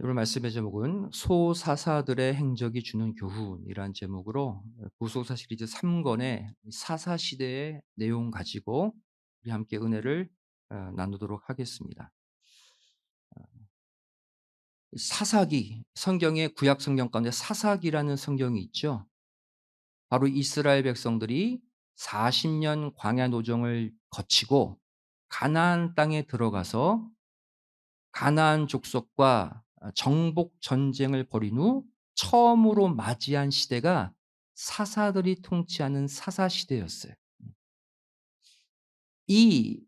오늘 말씀의 제목은 소사사들의 행적이 주는 교훈이란 제목으로 구속사 시리즈 3권의 사사시대의 내용 가지고 우리 함께 은혜를 나누도록 하겠습니다. 사사기, 성경의 구약 성경 가운데 사사기라는 성경이 있죠. 바로 이스라엘 백성들이 40년 광야 노정을 거치고 가나안 땅에 들어가서 가나안 족속과 정복 전쟁을 벌인 후 처음으로 맞이한 시대가 사사들이 통치하는 사사 시대였어요. 이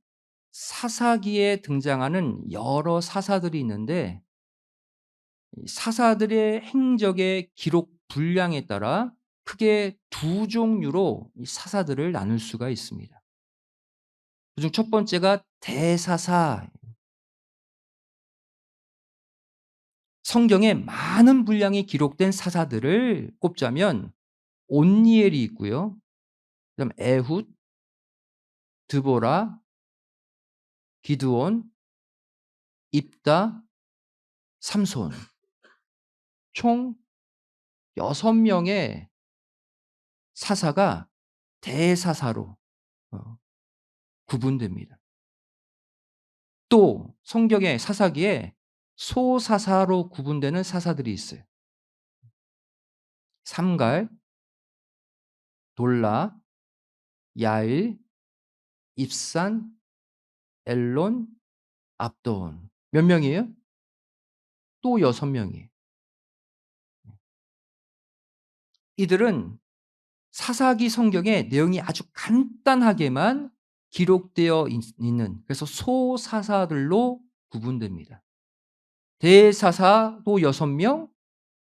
사사기에 등장하는 여러 사사들이 있는데 이 사사들의 행적의 기록 분량에 따라 크게 두 종류로 이 사사들을 나눌 수가 있습니다. 그중 첫 번째가 대사사. 성경에 많은 분량이 기록된 사사들을 꼽자면 온니엘이 있고요. 그다음 에훗, 드보라, 기드온, 입다, 삼손. 총 6 명의 사사가 대사사로 어 구분됩니다. 또 성경의 사사기에 소사사로 구분되는 사사들이 있어요. 삼갈, 돌라, 야일, 입산, 엘론, 압돈. 몇 명이에요? 또 6 명이에요. 이들은 사사기 성경에 내용이 아주 간단하게만 기록되어 있는, 그래서 소사사들로 구분됩니다. 대사사도 6 명,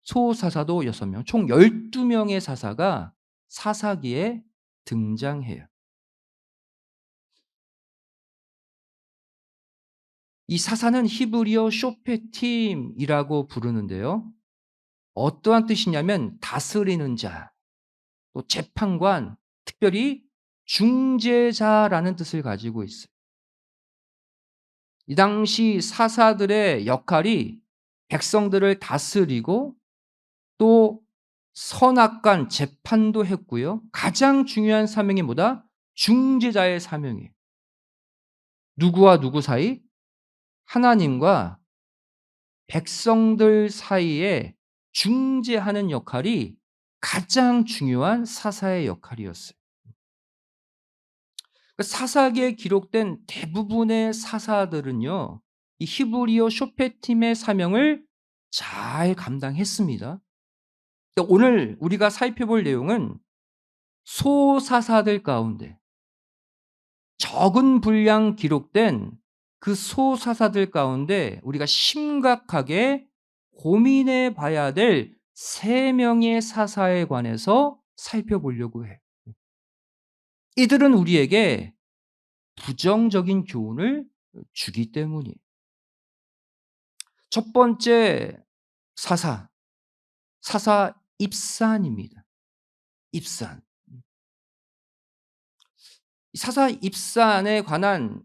소사사도 6 명, 총 12 명의 사사가 사사기에 등장해요. 이 사사는 히브리어 쇼페팀이라고 부르는데요. 어떠한 뜻이냐면 다스리는 자, 또 재판관, 특별히 중재자라는 뜻을 가지고 있어요. 이 당시 사사들의 역할이 백성들을 다스리고 또 선악간 재판도 했고요. 가장 중요한 사명이 뭐다? 중재자의 사명이에요. 누구와 누구 사이? 하나님과 백성들 사이에 중재하는 역할이 가장 중요한 사사의 역할이었어요. 사사기에 기록된 대부분의 사사들은요, 이 히브리어 쇼페팀의 사명을 잘 감당했습니다. 근데 오늘 우리가 살펴볼 내용은 소사사들 가운데 적은 분량 기록된 그 소사사들 가운데 우리가 심각하게 고민해 봐야 될 3 명의 사사에 관해서 살펴보려고 해요. 이들은 우리에게 부정적인 교훈을 주기 때문이에요. 첫 번째 사사, 사사 입산입니다. 입산. 사사 입산에 관한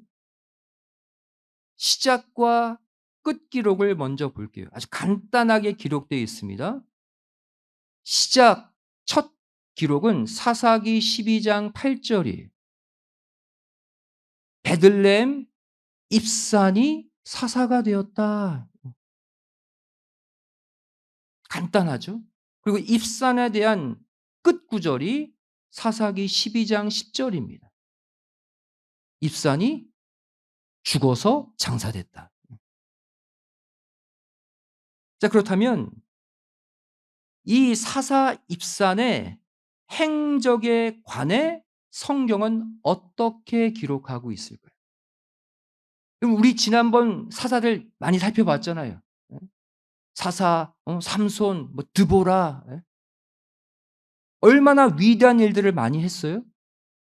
시작과 끝 기록을 먼저 볼게요. 아주 간단하게 기록되어 있습니다. 시작 첫 기록은 사사기 12장 8절이에요. 베들레헴 입산이 사사가 되었다. 간단하죠? 그리고 입산에 대한 끝 구절이 사사기 12장 10절입니다. 입산이 죽어서 장사됐다. 자, 그렇다면 이 사사 입산의 행적에 관해 성경은 어떻게 기록하고 있을까요? 그럼 우리 지난번 사사들 많이 살펴봤잖아요. 예? 사사, 삼손, 뭐 드보라, 예? 얼마나 위대한 일들을 많이 했어요?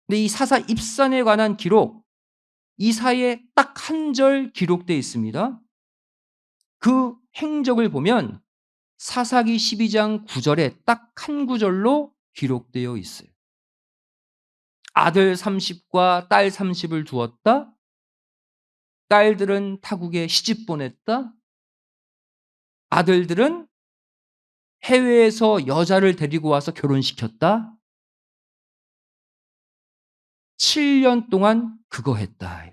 근데 이 사사 입산에 관한 기록, 이 사이에 딱 한 절 기록되어 있습니다. 그 행적을 보면 사사기 12장 9절에 딱 한 구절로 기록되어 있어요. 아들 30과 딸 30을 두었다. 딸들은 타국에 시집 보냈다. 아들들은 해외에서 여자를 데리고 와서 결혼시켰다. 7년 동안 그거 했다.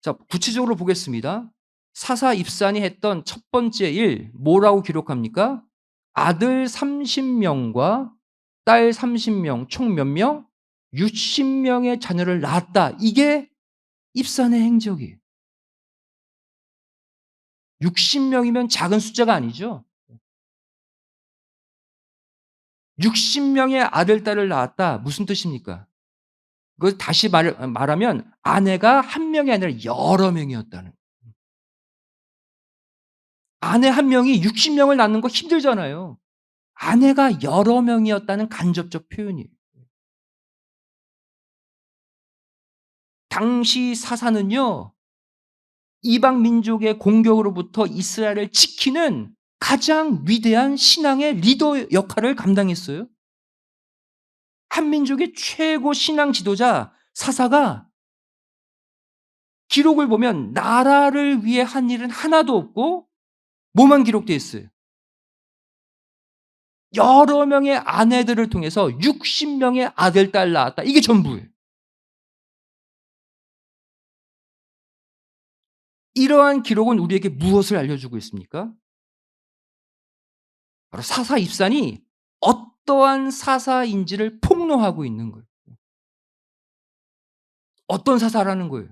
자, 구체적으로 보겠습니다. 사사 입산이 했던 첫 번째 일 뭐라고 기록합니까? 아들 30 명과 딸 30명 총 몇 명? 60 명의 자녀를 낳았다. 이게 입산의 행적이에요. 60 명이면 작은 숫자가 아니죠. 60 명의 아들, 딸을 낳았다. 무슨 뜻입니까? 그걸 다시 말하면 아내가 한 명이 아니라 여러 명이었다는. 아내 한 명이 60 명을 낳는 거 힘들잖아요. 아내가 여러 명이었다는 간접적 표현이에요. 당시 사사는요, 이방 민족의 공격으로부터 이스라엘을 지키는 가장 위대한 신앙의 리더 역할을 감당했어요. 한민족의 최고 신앙 지도자 사사가 기록을 보면 나라를 위해 한 일은 하나도 없고 뭐만 기록되어 있어요? 여러 명의 아내들을 통해서 60 명의 아들, 딸 낳았다. 이게 전부예요. 이러한 기록은 우리에게 무엇을 알려주고 있습니까? 바로 사사 입산이 어떠한 사사인지를 폭로하고 있는 거예요. 어떤 사사라는 거예요.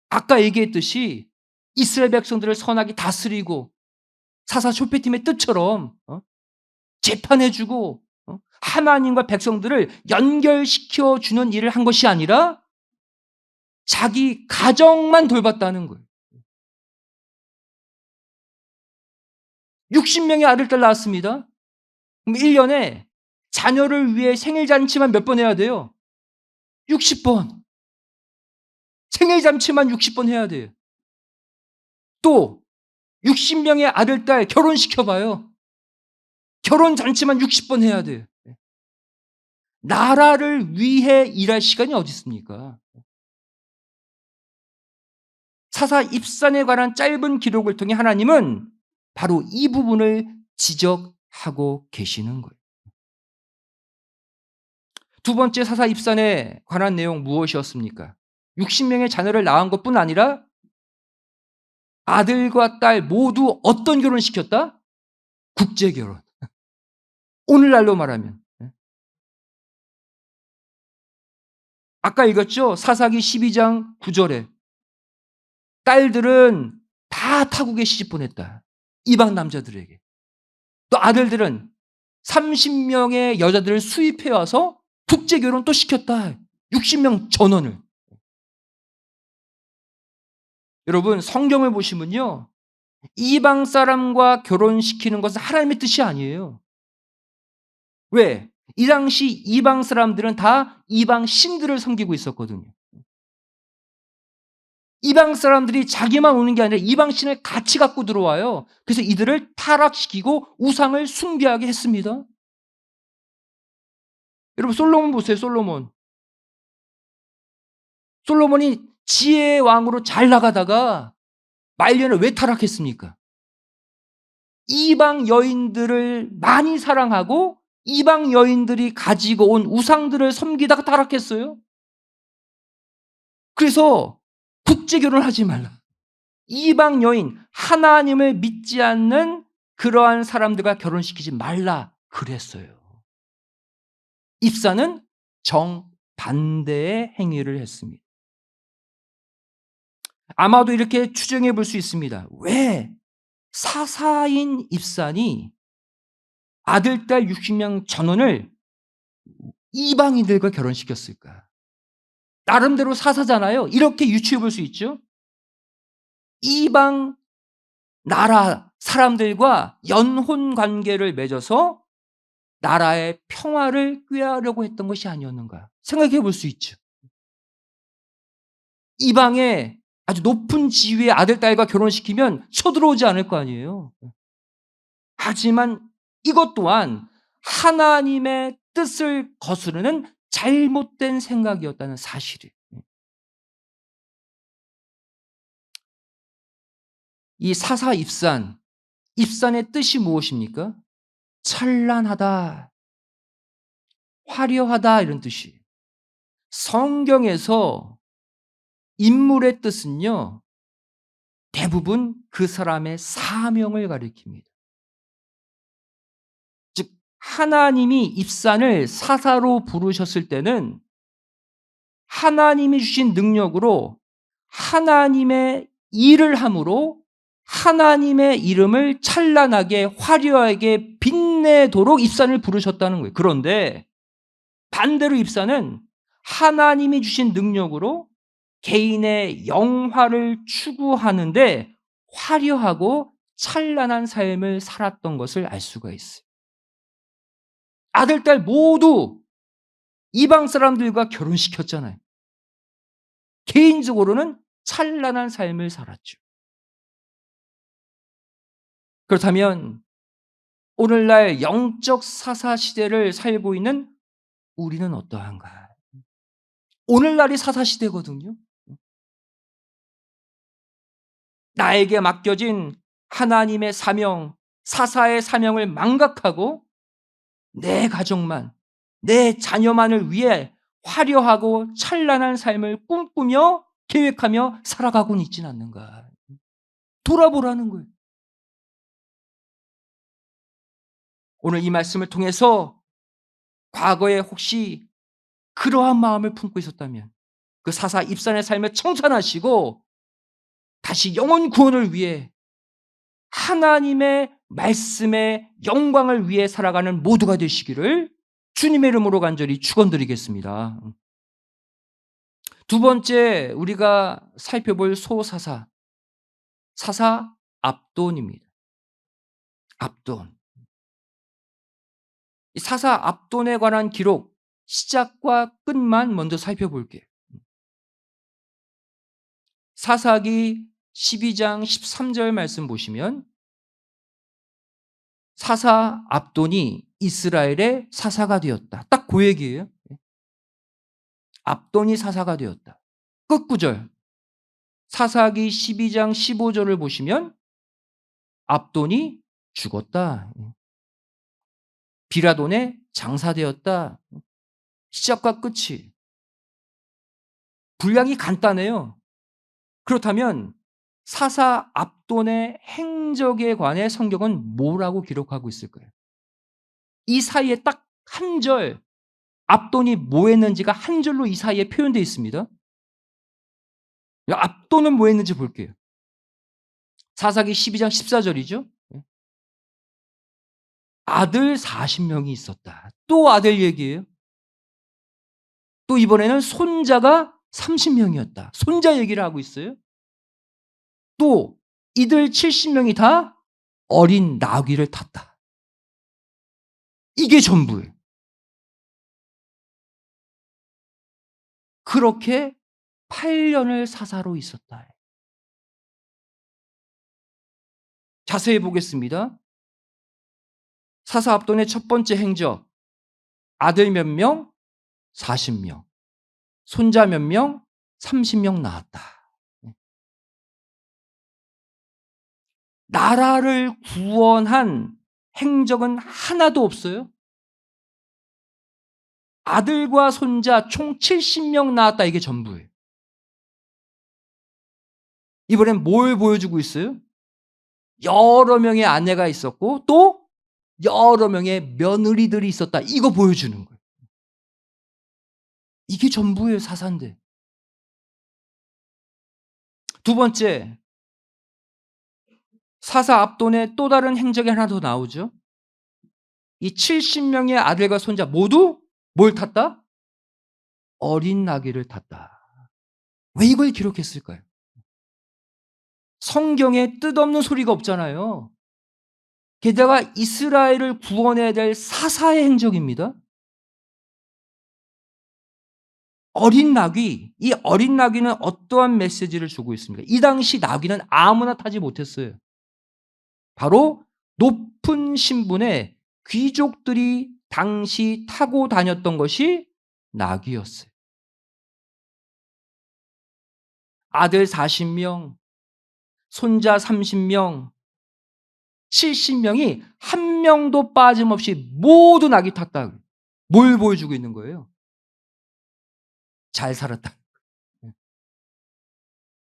아까 얘기했듯이 이스라엘 백성들을 선하게 다스리고 사사 쇼페팀의 뜻처럼 재판해 주고 하나님과 백성들을 연결시켜 주는 일을 한 것이 아니라 자기 가정만 돌봤다는 거예요. 60 명의 아들, 딸 낳았습니다. 그럼 1 년에 자녀를 위해 생일 잔치만 몇 번 해야 돼요? 60 번. 생일 잔치만 60번 해야 돼요. 또 60 명의 아들, 딸 결혼시켜 봐요. 결혼 잔치만 60번 해야 돼요. 나라를 위해 일할 시간이 어디 있습니까? 사사 입산에 관한 짧은 기록을 통해 하나님은 바로 이 부분을 지적하고 계시는 거예요. 두 번째 사사 입산에 관한 내용 무엇이었습니까? 60 명의 자녀를 낳은 것뿐 아니라 아들과 딸 모두 어떤 결혼을 시켰다? 국제 결혼. 오늘날로 말하면. 아까 읽었죠? 사사기 12장 9절에 딸들은 다 타국에 시집 보냈다. 이방 남자들에게. 또 아들들은 30명의 여자들을 수입해 와서 국제 결혼 또 시켰다. 60명 전원을. 여러분 성경을 보시면요. 이방 사람과 결혼시키는 것은 하나님의 뜻이 아니에요. 왜? 이 당시 이방 사람들은 다 이방 신들을 섬기고 있었거든요. 이방 사람들이 자기만 오는 게 아니라 이방 신을 같이 갖고 들어와요. 그래서 이들을 타락시키고 우상을 숭배하게 했습니다. 여러분 솔로몬 보세요. 솔로몬. 솔로몬이 지혜의 왕으로 잘 나가다가 말년에 왜 타락했습니까? 이방 여인들을 많이 사랑하고 이방 여인들이 가지고 온 우상들을 섬기다가 타락했어요. 그래서 국제 결혼하지 말라. 이방 여인, 하나님을 믿지 않는 그러한 사람들과 결혼시키지 말라 그랬어요. 입사는 정반대의 행위를 했습니다. 아마도 이렇게 추정해 볼 수 있습니다. 왜 사사인 입산이 아들, 딸 60명 전원을 이방인들과 결혼시켰을까? 나름대로 사사잖아요. 이렇게 유추해 볼 수 있죠. 이방 나라 사람들과 연혼 관계를 맺어서 나라의 평화를 꾀하려고 했던 것이 아니었는가 생각해 볼 수 있죠. 이방의 아주 높은 지위의 아들, 딸과 결혼시키면 쳐들어오지 않을 거 아니에요. 하지만 이것 또한 하나님의 뜻을 거스르는 잘못된 생각이었다는 사실이에요. 이 사사 입산, 입산의 뜻이 무엇입니까? 찬란하다, 화려하다 이런 뜻이에요. 성경에서 인물의 뜻은요, 대부분 그 사람의 사명을 가리킵니다. 즉 하나님이 입산을 사사로 부르셨을 때는 하나님이 주신 능력으로 하나님의 일을 함으로 하나님의 이름을 찬란하게 화려하게 빛내도록 입산을 부르셨다는 거예요. 그런데 반대로 입산은 하나님이 주신 능력으로 개인의 영화를 추구하는데 화려하고 찬란한 삶을 살았던 것을 알 수가 있어요. 아들, 딸 모두 이방 사람들과 결혼시켰잖아요. 개인적으로는 찬란한 삶을 살았죠. 그렇다면 오늘날 영적 사사 시대를 살고 있는 우리는 어떠한가? 오늘날이 사사 시대거든요. 나에게 맡겨진 하나님의 사명, 사사의 사명을 망각하고 내 가족만, 내 자녀만을 위해 화려하고 찬란한 삶을 꿈꾸며 계획하며 살아가고는 있지는 않는가. 돌아보라는 거예요. 오늘 이 말씀을 통해서 과거에 혹시 그러한 마음을 품고 있었다면 그 사사 입산의 삶을 청산하시고 다시 영혼 구원을 위해 하나님의 말씀의 영광을 위해 살아가는 모두가 되시기를 주님의 이름으로 간절히 축원드리겠습니다. 두 번째 우리가 살펴볼 소사사, 사사 압돈입니다. 압돈. 이 사사 압돈에 관한 기록 시작과 끝만 먼저 살펴볼게요. 사사기 12장 13절 말씀 보시면 사사 압돈이 이스라엘의 사사가 되었다. 딱 그 얘기예요. 압돈이 사사가 되었다. 끝구절 사사기 12장 15절을 보시면 압돈이 죽었다. 비라돈에 장사되었다. 시작과 끝이 분량이 간단해요. 그렇다면 사사 압돈의 행적에 관해 성경은 뭐라고 기록하고 있을까요? 이 사이에 딱 한 절, 압돈이 뭐 했는지가 한 절로 이 사이에 표현되어 있습니다. 압돈은 뭐 했는지 볼게요. 사사기 12장 14절이죠. 아들 40명이 있었다. 또 아들 얘기예요. 또 이번에는 손자가 30명이었다. 손자 얘기를 하고 있어요. 또 이들 70명이 다 어린 나귀를 탔다. 이게 전부예요. 그렇게 8년을 사사로 있었다. 자세히 보겠습니다. 사사 압돈의 첫 번째 행적. 아들 몇 명? 40명. 손자 몇 명? 30명 낳았다. 나라를 구원한 행적은 하나도 없어요. 아들과 손자 총 70명 낳았다. 이게 전부예요. 이번엔 뭘 보여주고 있어요? 여러 명의 아내가 있었고 또 여러 명의 며느리들이 있었다. 이거 보여주는 거예요. 이게 전부예요, 사사인데. 두 번째, 사사 압돈의 또 다른 행적이 하나 더 나오죠. 이 70명의 아들과 손자 모두 뭘 탔다? 어린 나귀를 탔다. 왜 이걸 기록했을까요? 성경에 뜻없는 소리가 없잖아요. 게다가 이스라엘을 구원해야 될 사사의 행적입니다. 어린 나귀, 이 어린 나귀는 어떠한 메시지를 주고 있습니까? 이 당시 나귀는 아무나 타지 못했어요. 바로 높은 신분의 귀족들이 당시 타고 다녔던 것이 나귀였어요. 아들 40명, 손자 30명, 70명이 한 명도 빠짐없이 모두 낙이 탔다. 뭘 보여주고 있는 거예요? 잘 살았다.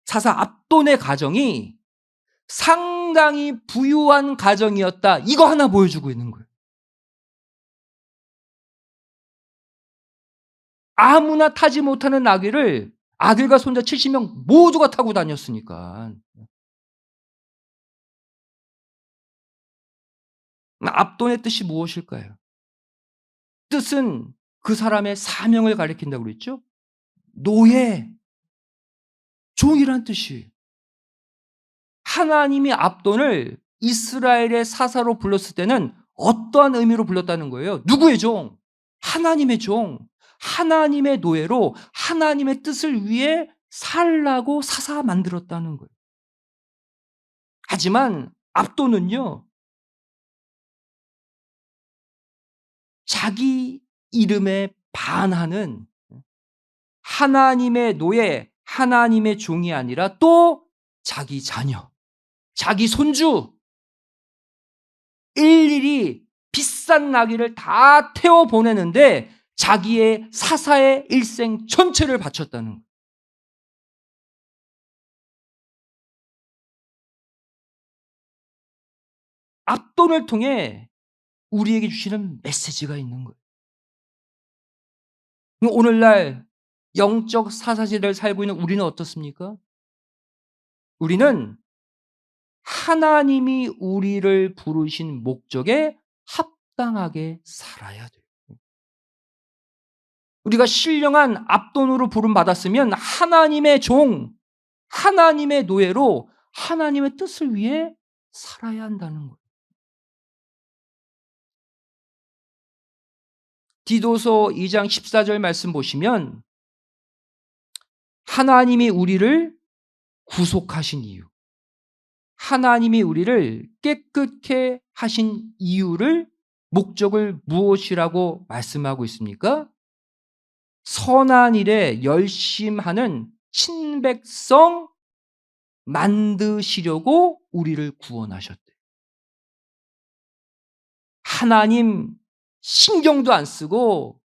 사사 압돈의 가정이 상당히 부유한 가정이었다. 이거 하나 보여주고 있는 거예요. 아무나 타지 못하는 나귀를 아들과 손자 70명 모두가 타고 다녔으니까. 압돈의 뜻이 무엇일까요? 뜻은 그 사람의 사명을 가리킨다고 그랬죠? 노예, 종이란 뜻이에요. 하나님이 압돈을 이스라엘의 사사로 불렀을 때는 어떠한 의미로 불렀다는 거예요? 누구의 종? 하나님의 종. 하나님의 노예로 하나님의 뜻을 위해 살라고 사사 만들었다는 거예요. 하지만 압돈은요, 자기 이름에 반하는 하나님의 노예, 하나님의 종이 아니라 또 자기 자녀, 자기 손주, 일일이 비싼 나귀를 다 태워 보내는데 자기의 사사의 일생 전체를 바쳤다는 거예요. 압돈을 통해 우리에게 주시는 메시지가 있는 거예요. 오늘날 영적 사사시대를 살고 있는 우리는 어떻습니까? 우리는 하나님이 우리를 부르신 목적에 합당하게 살아야 돼요. 우리가 신령한 압돈으로 부름받았으면 하나님의 종, 하나님의 노예로 하나님의 뜻을 위해 살아야 한다는 거예요. 디도서 2장 14절 말씀 보시면 하나님이 우리를 구속하신 이유, 하나님이 우리를 깨끗게 하신 이유를 목적을 무엇이라고 말씀하고 있습니까? 선한 일에 열심하는 친백성 만드시려고 우리를 구원하셨대요. 하나님 신경도 안 쓰고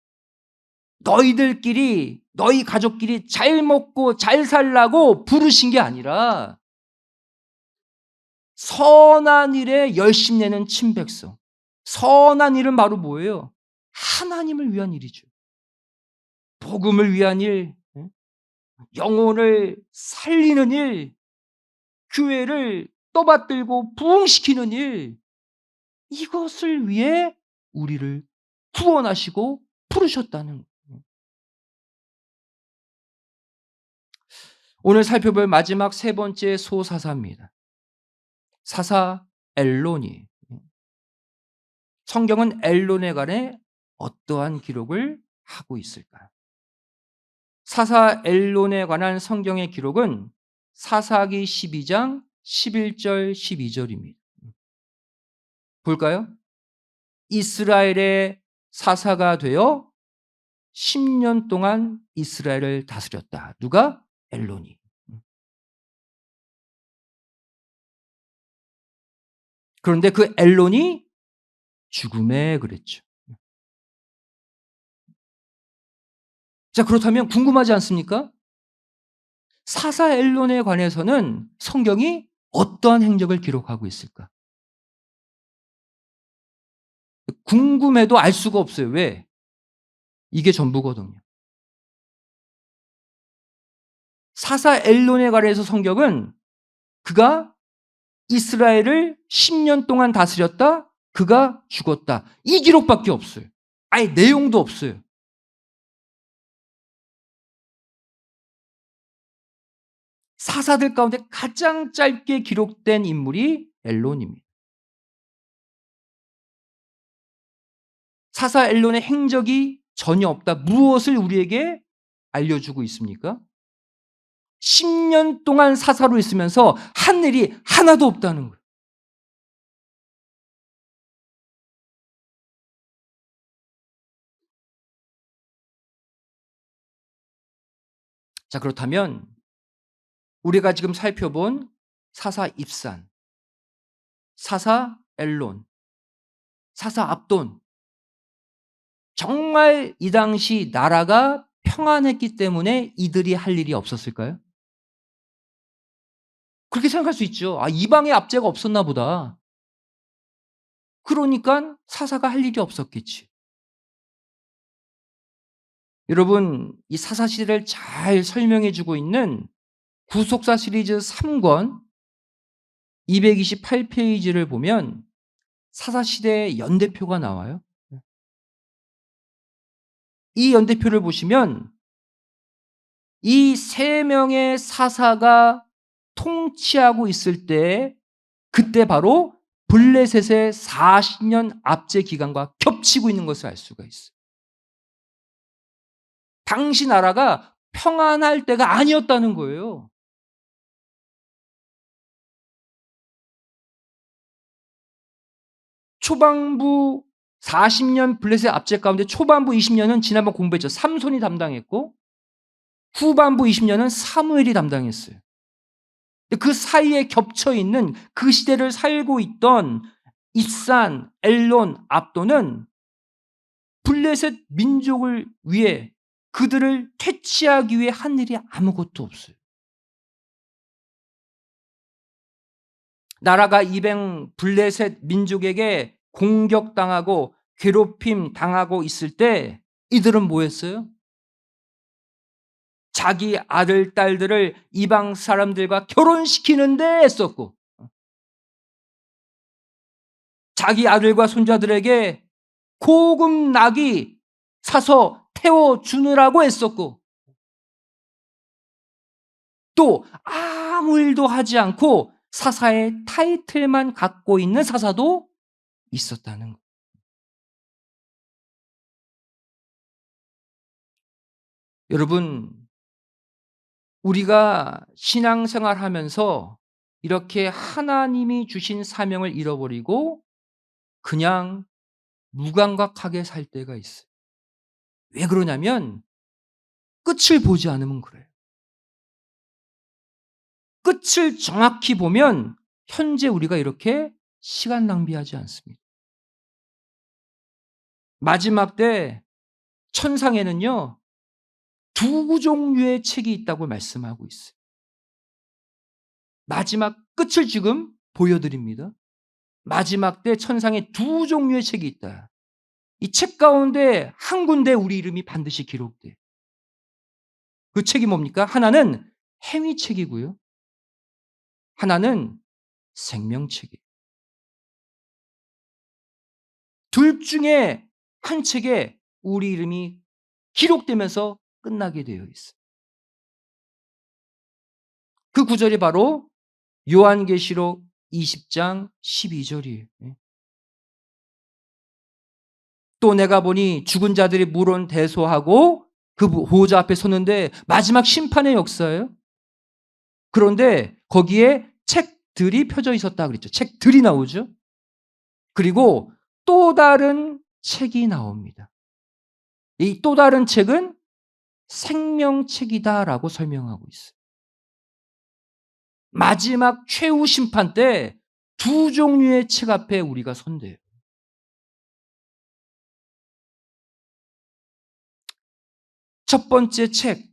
너희들끼리 너희 가족끼리 잘 먹고 잘 살라고 부르신 게 아니라 선한 일에 열심 내는 친백성. 선한 일은 바로 뭐예요? 하나님을 위한 일이죠. 복음을 위한 일, 영혼을 살리는 일, 교회를 떠받들고 부흥시키는 일, 이것을 위해 우리를 구원하시고 부르셨다는 거예요. 오늘 살펴볼 마지막 세 번째 소사사입니다. 사사 엘론이. 성경은 엘론에 관해 어떠한 기록을 하고 있을까요? 사사 엘론에 관한 성경의 기록은 사사기 12장 11절 12절입니다. 볼까요? 이스라엘의 사사가 되어 10년 동안 이스라엘을 다스렸다. 누가? 엘론이. 그런데 그 엘론이 죽음에 그랬죠. 자, 그렇다면 궁금하지 않습니까? 사사 엘론에 관해서는 성경이 어떠한 행적을 기록하고 있을까? 궁금해도 알 수가 없어요. 왜? 이게 전부거든요. 사사 엘론에 관해서 성경은 그가 이스라엘을 10년 동안 다스렸다. 그가 죽었다. 이 기록밖에 없어요. 아예 내용도 없어요. 사사들 가운데 가장 짧게 기록된 인물이 엘론입니다. 사사 엘론의 행적이 전혀 없다. 무엇을 우리에게 알려주고 있습니까? 10년 동안 사사로 있으면서 한 일이 하나도 없다는 거예요. 자, 그렇다면 우리가 지금 살펴본 사사 입산, 사사 엘론, 사사 압돈. 정말 이 당시 나라가 평안했기 때문에 이들이 할 일이 없었을까요? 그렇게 생각할 수 있죠. '아 이방의 압제가 없었나 보다.' 그러니깐 사사가 할 일이 없었겠지. 여러분 이 사사 시대를 잘 설명해 주고 있는 구속사 시리즈 3권 228 페이지를 보면 사사 시대의 연대표가 나와요. 이 연대표를 보시면 이 세 명의 사사가 통치하고 있을 때 그때 바로 블레셋의 40년 압제 기간과 겹치고 있는 것을 알 수가 있어요. 당시 나라가 평안할 때가 아니었다는 거예요. 초반부 40년 블레셋 압제 가운데 초반부 20 년은 지난번 공부했죠. 삼손이 담당했고 후반부 20 년은 사무엘이 담당했어요. 근데 그 사이에 겹쳐 있는 그 시대를 살고 있던 입산, 엘론, 압도는 블레셋 민족을 위해 그들을 퇴치하기 위해 한 일이 아무것도 없어요. 나라가 이방 블레셋 민족에게 공격당하고 괴롭힘 당하고 있을 때 이들은 뭐 했어요? 자기 아들, 딸들을 이방 사람들과 결혼시키는 데 애썼고 자기 아들과 손자들에게 고급 나귀 사서 태워 주느라고 애썼고 또 아무 일도 하지 않고 사사의 타이틀만 갖고 있는 사사도 있었다는 거예요. 여러분 우리가 신앙생활하면서 이렇게 하나님이 주신 사명을 잃어버리고 그냥 무감각하게 살 때가 있어요. 왜 그러냐면 끝을 보지 않으면 그래요. 끝을 정확히 보면 현재 우리가 이렇게 시간 낭비하지 않습니다. 마지막 때 천상에는요. 두 종류의 책이 있다고 말씀하고 있어요. 마지막 끝을 지금 보여드립니다. 마지막 때 천상에 두 종류의 책이 있다. 이 책 가운데 한 군데 우리 이름이 반드시 기록돼요. 그 책이 뭡니까? 하나는 행위책이고요. 하나는 생명책이에요. 둘 중에 한 책에 우리 이름이 기록되면서 끝나게 되어 있어요. 그 구절이 바로 요한계시록 20장 12 절이에요. 예. 또 내가 보니 죽은 자들이 물은 대소하고 그 보호자 앞에 섰는데 마지막 심판의 역사예요. 그런데 거기에 책들이 펴져 있었다 그랬죠. 책들이 나오죠. 그리고 또 다른 책이 나옵니다. 이 또 다른 책은 생명책이다라고 설명하고 있어요. 마지막 최후 심판 때 두 종류의 책 앞에 우리가 선대요. 첫 번째 책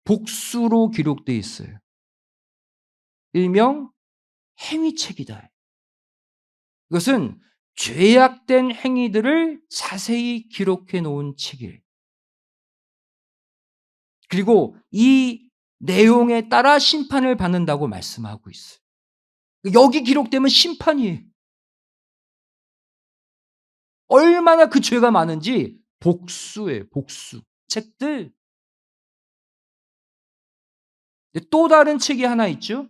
복수로 기록되어 있어요. 일명 행위책이다. 이것은 죄악된 행위들을 자세히 기록해 놓은 책이에요. 그리고 이 내용에 따라 심판을 받는다고 말씀하고 있어요. 여기 기록되면 심판이에요. 얼마나 그 죄가 많은지 복수예요, 복수. 책들. 또 다른 책이 하나 있죠.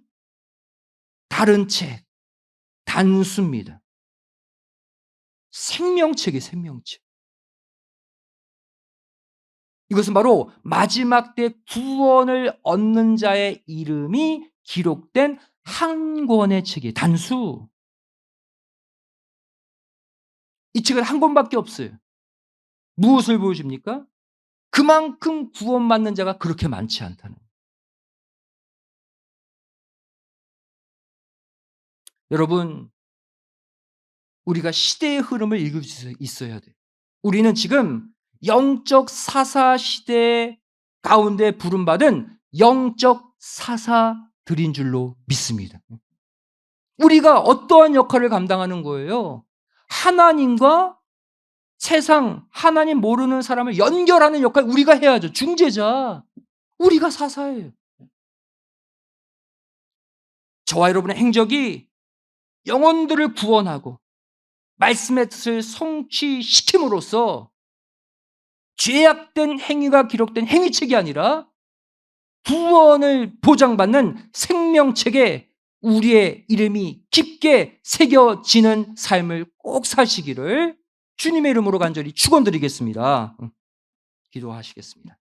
다른 책, 단수입니다. 생명책이에요, 생명책. 이것은 바로 마지막 때 구원을 얻는 자의 이름이 기록된 한 권의 책이에요. 단수. 이 책은 한 권밖에 없어요. 무엇을 보여줍니까? 그만큼 구원받는 자가 그렇게 많지 않다는 거예요. 여러분, 우리가 시대의 흐름을 읽을 수 있어야 돼요. 우리는 지금 영적 사사 시대 가운데 부름받은 영적 사사들인 줄로 믿습니다. 우리가 어떠한 역할을 감당하는 거예요? 하나님과 세상, 하나님 모르는 사람을 연결하는 역할 우리가 해야죠. 중재자. 우리가 사사예요. 저와 여러분의 행적이 영혼들을 구원하고 말씀의 뜻을 성취시킴으로써 죄악된 행위가 기록된 행위책이 아니라 구원을 보장받는 생명책에 우리의 이름이 깊게 새겨지는 삶을 꼭 사시기를 주님의 이름으로 간절히 축원드리겠습니다. 기도하시겠습니다.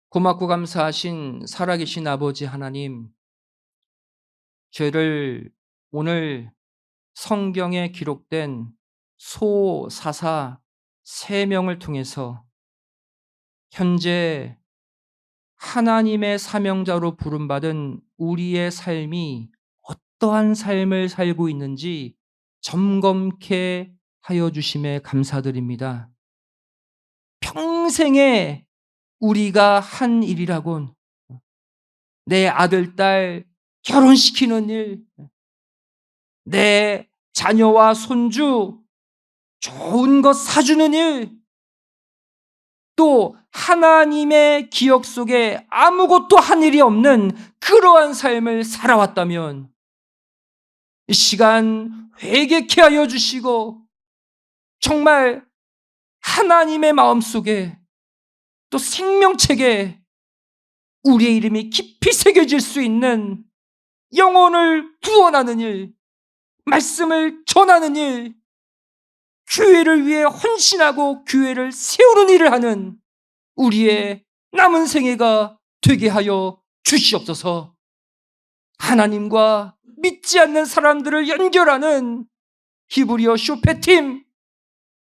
고맙고 감사하신 살아계신 아버지 하나님, 죄를 오늘 성경에 기록된 소사사 3명을 통해서 현재 하나님의 사명자로 부름받은 우리의 삶이 어떠한 삶을 살고 있는지 점검케 하여 주심에 감사드립니다. 평생에 우리가 한 일이라곤 내 아들, 딸 결혼시키는 일, 내 자녀와 손주 좋은 것 사주는 일, 또 하나님의 기억 속에 아무것도 한 일이 없는 그러한 삶을 살아왔다면 이 시간 회개케 하여 주시고 정말 하나님의 마음속에 또 생명책에 우리의 이름이 깊이 새겨질 수 있는 영혼을 구원하는 일, 말씀을 전하는 일, 교회를 위해 헌신하고 교회를 세우는 일을 하는 우리의 남은 생애가 되게 하여 주시옵소서. 하나님과 믿지 않는 사람들을 연결하는 히브리어 쇼페팀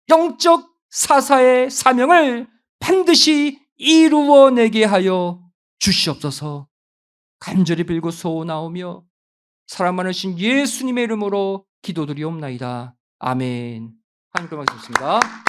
영적 사사의 사명을 반드시 이루어내게 하여 주시옵소서. 간절히 빌고 소원하오며 사랑 많으신 예수님의 이름으로 기도드리옵나이다. 아멘. 하나님께 말씀드립니다.